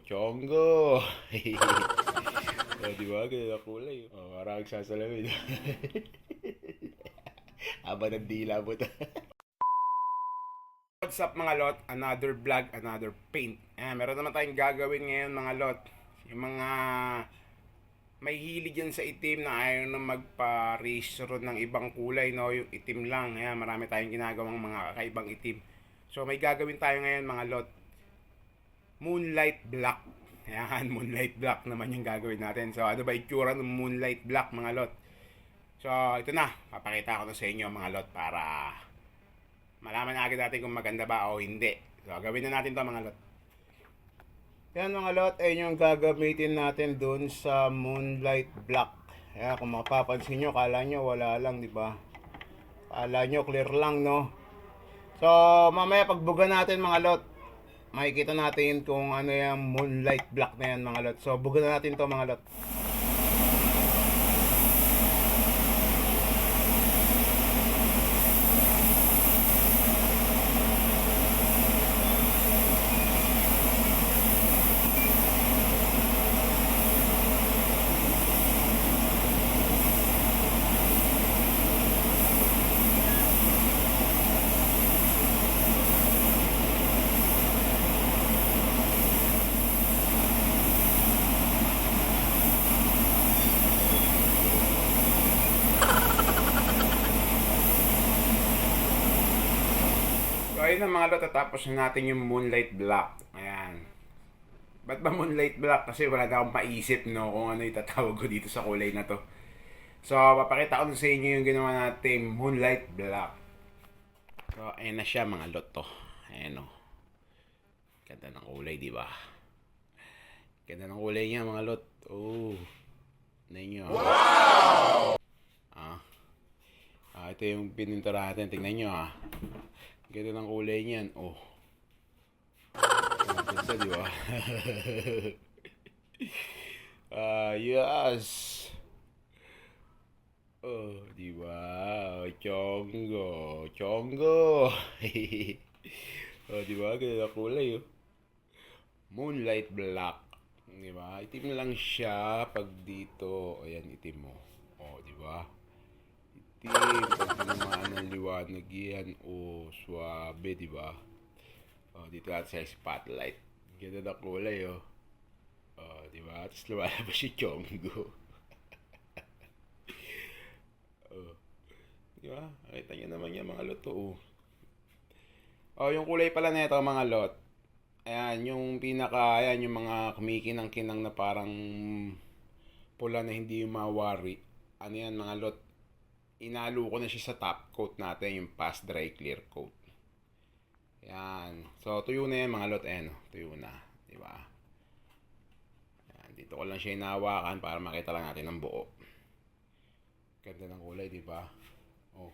Chongo. Oh, di ba? Ganyan ang kulay. Oh, parang nagsasalamin. Haba ng dila mo to. What's up mga lot? Another vlog, another paint. Meron naman tayong gagawin ngayon mga lot. Yung mga may hilig yan sa itim na ayaw na magpa-restore ng ibang kulay, no? Yung itim lang. Marami tayong ginagawang mga kakaibang itim. So may gagawin tayo ngayon mga lot. Moonlight black. Ayan, moonlight black naman yung gagawin natin. So ano ba itsura ng moonlight black mga lot? So ito na, papakita ko na sa inyo mga lot para malaman na agad natin kung maganda ba o hindi. So gawin na natin to mga lot. Yan mga lot, ayun yung gagamitin natin dun sa moonlight black. Ayan, kung mapapansin nyo, kala nyo wala lang, di ba? Kala nyo clear lang, no? So mamaya pagbuga natin mga lot, makikita natin kung ano yung moonlight black na yan mga lot. So buga na natin to mga lot. So ayun na mga lot, tatapos na natin yung moonlight black. Ayan. Ba't ba moonlight black? Kasi wala na akong paisip, no, kung ano itatawag ko dito sa kulay na to. So papakita ko na sa inyo yung ginawa natin moonlight black. So ayun na siya mga lot to. Ayan o. Ganda ng kulay, di ba? Ganda ng kulay niya mga lot. Oh. Tignan nyo. Wow! Ito yung pininturahan natin. Tingnan nyo ah. Ganda ng kulay niyan. Oh. Ganda, di ba? Yes. Oh, di ba? Chongo. Chongo. Oh, di ba? Ganda ng kulay oh. Moonlight black. Di ba? Itim lang siya pag dito. Ayan, itim mo. Oh, di ba? Itim. Pag tinamaan ng liwanag yan. Oh, swabe, di ba? Oh, dito natin sa spotlight. Ganda ng kulay, oh. Oh, di ba? Tapos lumalabas si Chongo. Oh. Di ba? Nakita niyo naman yan, mga lot, oh. Oh, yung kulay pala nito, mga lot. Ayan, yung pinaka, ayan, yung mga kumikinang-kinang na parang pula na hindi yung mawari. Ano yan, mga lot? Inalo ko na siya sa top coat natin, yung past dry clear coat. Ayan. So, tuyo na yan, mga lot. Ayan, tuyo na. Diba? Ayan, dito ko lang siya inahawakan para makita lang natin ang buo. Ganda ng kulay, diba? Oh.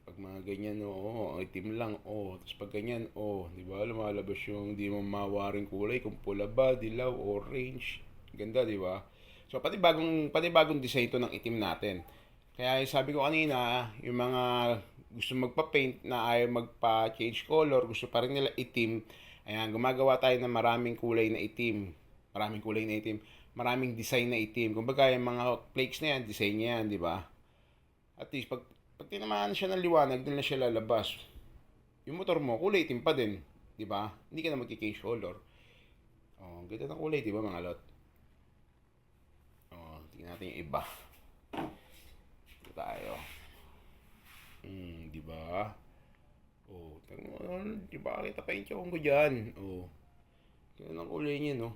Pag mga ganyan, oh, itim lang, oh. Tapos pag ganyan, oh, di ba? Lumalabas yung di mo mawaring kulay kung pula ba, dilaw, orange. Ganda, di ba? So pati bagong design to ng itim natin. Kaya sabi ko kanina, yung mga gusto magpa-paint na ayaw magpa-change color, gusto pa rin nila itim. Ayan, gumagawa tayo ng maraming kulay na itim. Maraming kulay na itim. Maraming design na itim. Kumbaga, yung mga flakes na yan, design niya yan, di ba? At least, pag tinamaan siya ng liwanag, doon na siya lalabas. Yung motor mo, kulay itim pa din. Di ba? Hindi ka na magki-change color. Oh, ganda ng kulay, di ba mga lot? Oh, tingnan natin yung iba. Ito tayo. Di ba? Oh, di ba? Kita pa yung chong ko dyan. Oh, ganda ng kulay niya, no?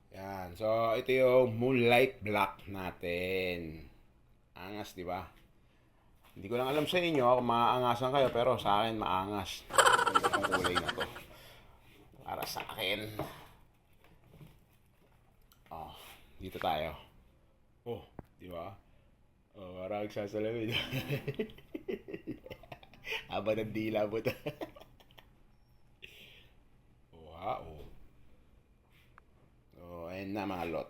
Yan. So, ito yung moonlight black natin. Angas, di ba? Hindi ko lang alam sa inyo kung maaangasan kayo, pero sa akin maangas. Itong kulay na to. Para sa akin. Oh, dito tayo. Oh, di ba? Oh, parang nagsasalamin. Haba ng dila mo to. Wow. So, ayun na mga lot.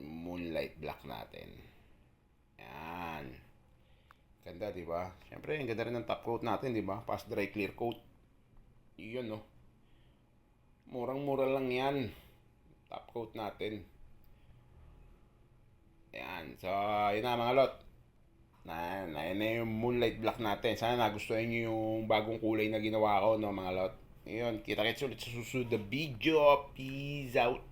Moonlight black natin. Yan. Ganda, di ba? Siyempre, ang ganda rin ng top coat natin, di ba? Fast dry clear coat. Yun, no? Murang-mura lang yan. Top coat natin. Ayan. So, yun na mga lot. Na yung moonlight black natin. Sana nagustuhan nyo yung bagong kulay na ginawa ko, no, mga lot. Yun, kita-kits ulit sa susunod na video. Peace out.